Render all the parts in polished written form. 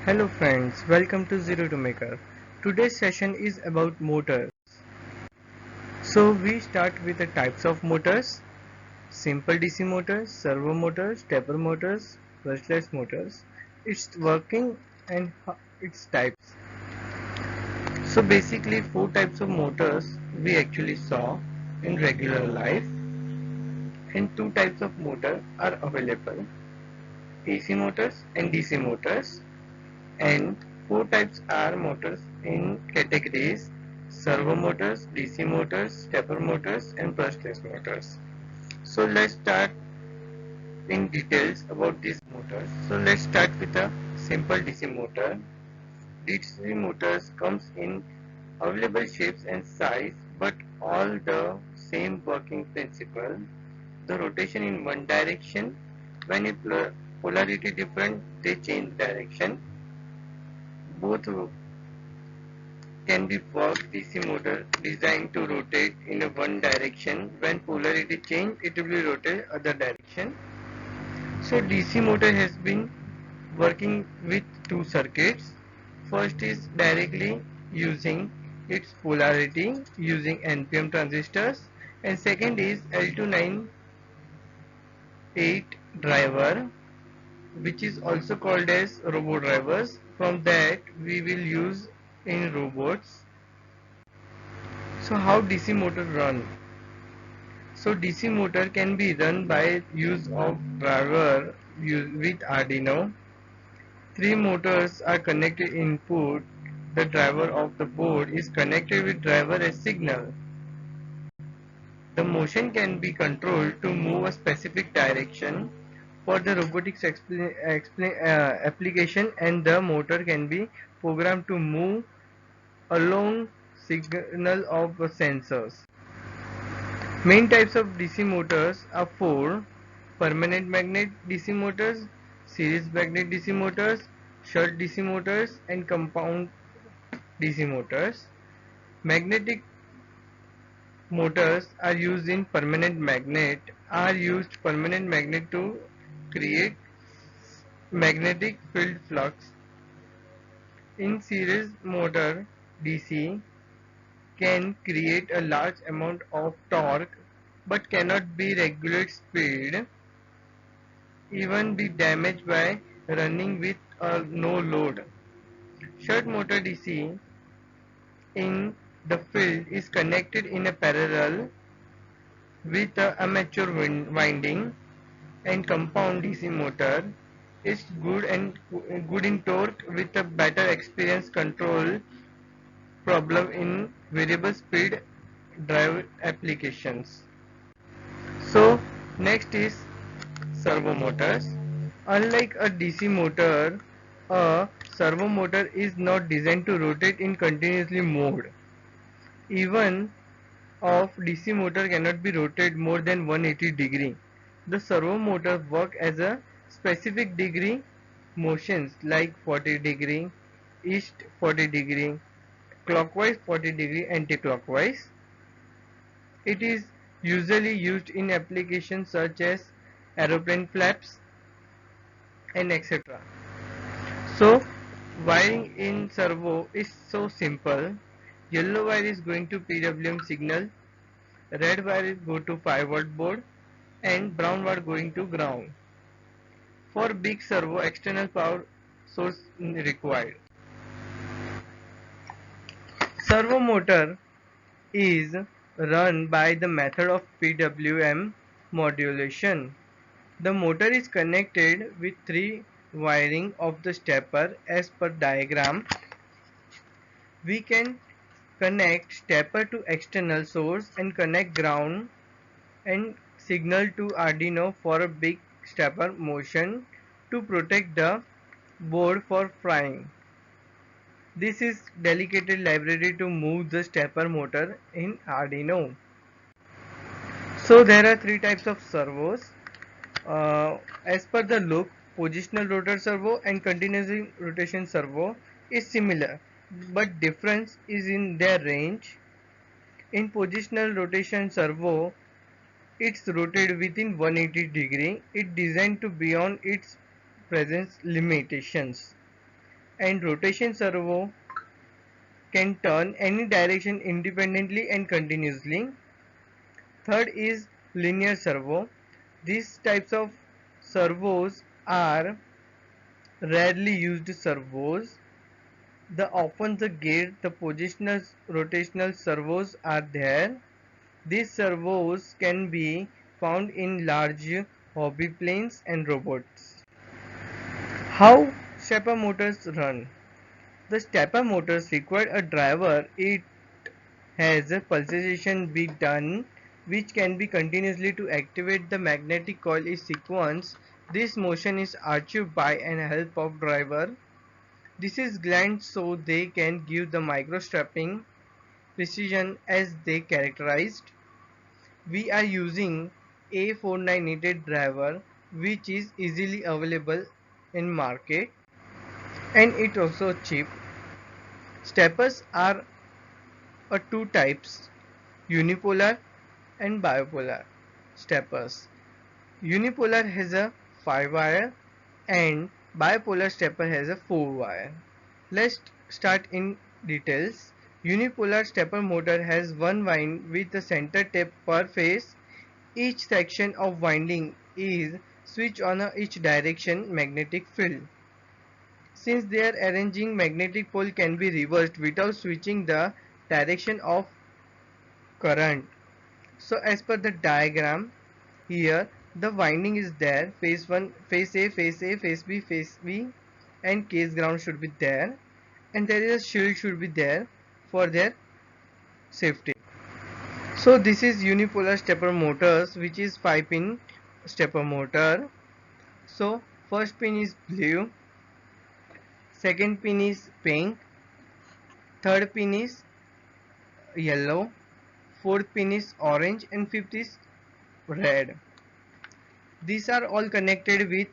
Hello friends, welcome to Zero to Maker. Today's session is about motors. So we start with the types of motors: simple DC motors, servo motors, stepper motors, brushless motors, its working and its types. So basically four types of motors we actually saw in regular life, and two types of motor are available: AC motors and DC motors. And four types are motors in categories: servo motors, DC motors, stepper motors, and brushless motors. So let's start in details about these motors. So let's start with a simple DC motor. DC motors comes in available shapes and size, but all the same working principle. The rotation in one direction. When a polarity different, they change direction. Both can be worked. DC motor designed to rotate in a one direction. When polarity change, it will be rotate other direction. So DC motor has been working with two circuits. First is directly using its polarity using NPN transistors, and second is L298 driver, which is also called as robo drivers. From that we will use in robots. So how DC motor run? So DC motor can be run by use of driver with Arduino. Three motors are connected input. The driver of the board is connected with driver as signal. The motion can be controlled to move a specific direction for the robotics application, and the motor can be programmed to move along signal of sensors. Main types of DC motors are four: permanent magnet DC motors, series magnet DC motors, shunt DC motors, and compound DC motors. Magnetic motors are used in permanent magnet to create magnetic field flux. In series motor, DC can create a large amount of torque but cannot be regulate speed, even be damaged by running with no load. Shunt motor DC in the field is connected in a parallel with a armature winding, and compound DC motor is good in torque with a better experience control problem in variable speed drive applications. So next is servo motors. Unlike a DC motor, a servo motor is not designed to rotate in continuously mode. Even of DC motor cannot be rotated more than 180 degree. The servo motor work as a specific degree motions like 40 degree, east 40 degree, clockwise 40 degree, anti-clockwise. It is usually used in applications such as aeroplane flaps and etc. So wiring in servo is so simple. Yellow wire is going to PWM signal, red wire is go to 5-volt board, and brown wire going to ground. For big servo, external power source required. Servo motor is run by the method of PWM modulation. The motor is connected with three wiring of the stepper as per diagram. We can connect stepper to external source and connect ground and signal to Arduino for a big stepper motion to protect the board for frying. This is dedicated library to move the stepper motor in Arduino. So there are three types of servos. As per the look, positional rotor servo and continuous rotation servo is similar, but difference is in their range. In positional rotation servo, it's rotated within 180 degree. It designed to beyond its presence limitations. and rotation servo can turn any direction independently and continuously. Third is linear servo. These types of servos are rarely used servos. The often the gate, the positional rotational servos are there. These servos can be found in large hobby planes and robots. How stepper motors run? The stepper motors require a driver. It has a pulsation be done which can be continuously to activate the magnetic coil is sequence. This motion is achieved by an help of driver. This is gland so they can give the microstrapping precision as they characterized. We are using A498 driver which is easily available in market and it also cheap. Steppers are two types, unipolar and bipolar steppers. Unipolar has a 5 wire and bipolar stepper has a 4 wire. Let's start in details. Unipolar stepper motor has one wind with a center tape per phase. Each section of winding is switched on each direction magnetic field. Since their arranging magnetic pole can be reversed without switching the direction of current. So as per the diagram here the winding is there, phase 1, phase A, phase A, phase B and case ground should be there and there is a shield should be there for their safety. So this is unipolar stepper motors which is 5 pin stepper motor. So first pin is blue, second pin is pink, third pin is yellow, fourth pin is orange and fifth is red. These are all connected with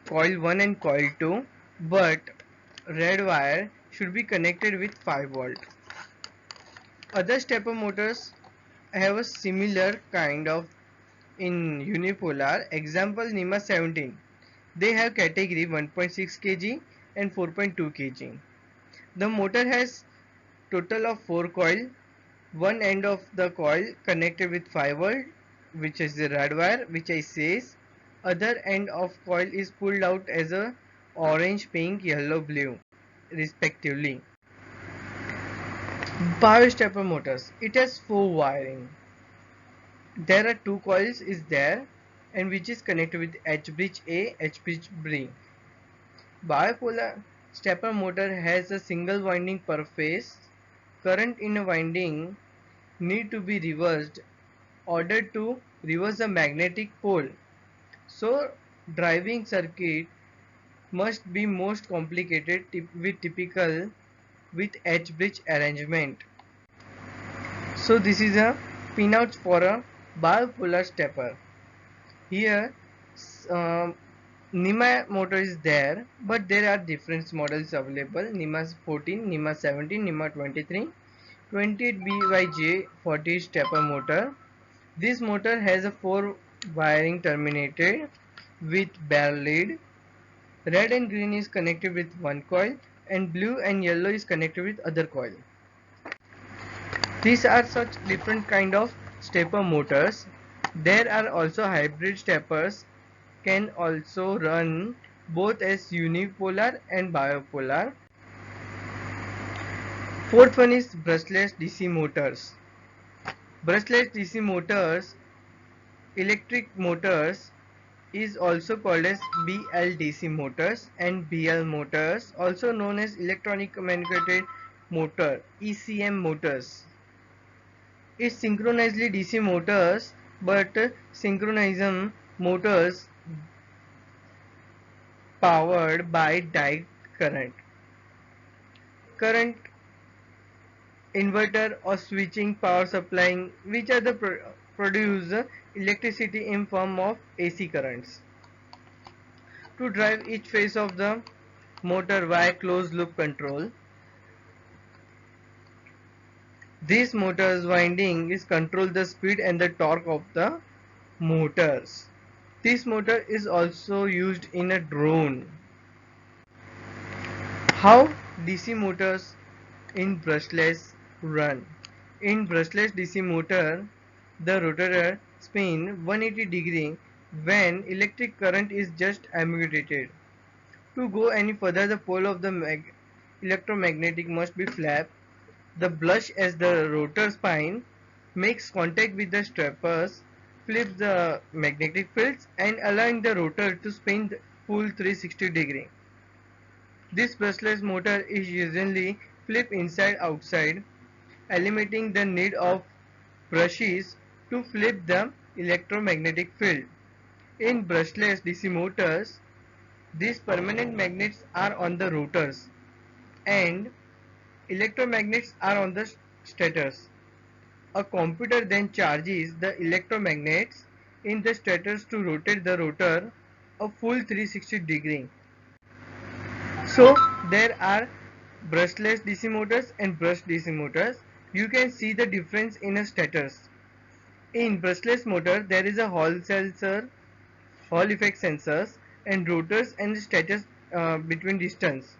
coil 1 and coil 2 but red wire should be connected with 5 volt. Other stepper motors have a similar kind of in unipolar. Example NEMA 17. They have category 1.6 kg and 4.2 kg. The motor has total of 4 coil. One end of the coil connected with 5 volt which is the red wire which I says. Other end of coil is pulled out as a orange, pink, yellow, blue respectively. Biostepper motors. It has 4 wiring. There are 2 coils is there and which is connected with H bridge A, H bridge B. Bipolar stepper motor has a single winding per phase. Current in a winding need to be reversed order to reverse the magnetic pole. So driving circuit must be most complicated with typical with H bridge arrangement. So this is a pinout for a bipolar stepper. Here NEMA motor is there but there are different models available. NEMA 14, NEMA 17, NEMA 23, 28 BYJ 40 stepper motor. This motor has a 4 wiring terminated with bare lead. Red and green is connected with one coil and blue and yellow is connected with other coil. These are such different kind of stepper motors. There are also hybrid steppers can also run both as unipolar and bipolar. Fourth one is brushless DC motors. Brushless DC motors, electric motors is also called as BLDC motors and BL motors, also known as electronic communicated motor ECM motors. It's synchronously DC motors but synchronism motors powered by direct current. Current inverter or switching power supplying which are the produce electricity in form of AC currents. To drive each phase of the motor via closed loop control. This motor's winding is control the speed and the torque of the motors. This motor is also used in a drone. How DC motors in brushless run. In brushless DC motor, the rotor spins 180 degree when electric current is just emitted. To go any further, the pole of the electromagnetic must be flapped. The brush as the rotor spine makes contact with the staples, flips the magnetic fields and allowing the rotor to spin the full 360 degree. This brushless motor is usually flipped inside outside, eliminating the need of brushes to flip the electromagnetic field. In brushless DC motors, these permanent magnets are on the rotors and electromagnets are on the stators. A computer then charges the electromagnets in the stators to rotate the rotor a full 360 degree. So there are brushless DC motors and brushed DC motors. You can see the difference in a stators. In brushless motor there is a Hall sensor, Hall effect sensors and rotors and stators between distance.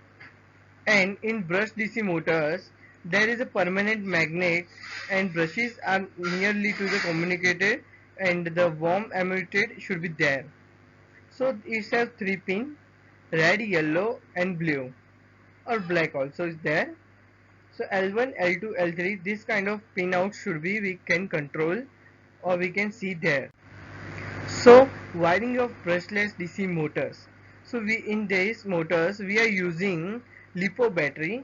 And in brushed DC motors there is a permanent magnet and brushes are nearly to the communicated and the warm emitted should be there. So it has 3 pin, red, yellow and blue, or black also is there. So L1, L2, L3, this kind of pin out should be we can control or we can see there. So wiring of brushless DC motors. So we in these motors we are using LiPo battery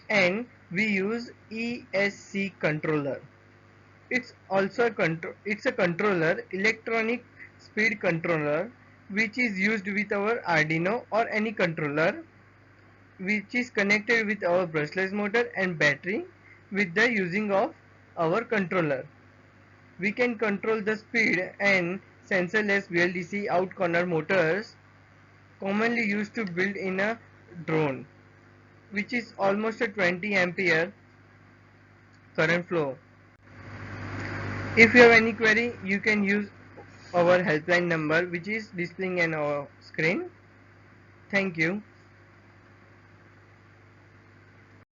and we use ESC controller. It's also a controller, electronic speed controller, which is used with our Arduino or any controller which is connected with our brushless motor and battery with the using of our controller. We can control the speed and sensorless VLDC out corner motors commonly used to build in a drone, which is almost a 20 ampere current flow. If you have any query, you can use our helpline number which is displaying on our screen. Thank you.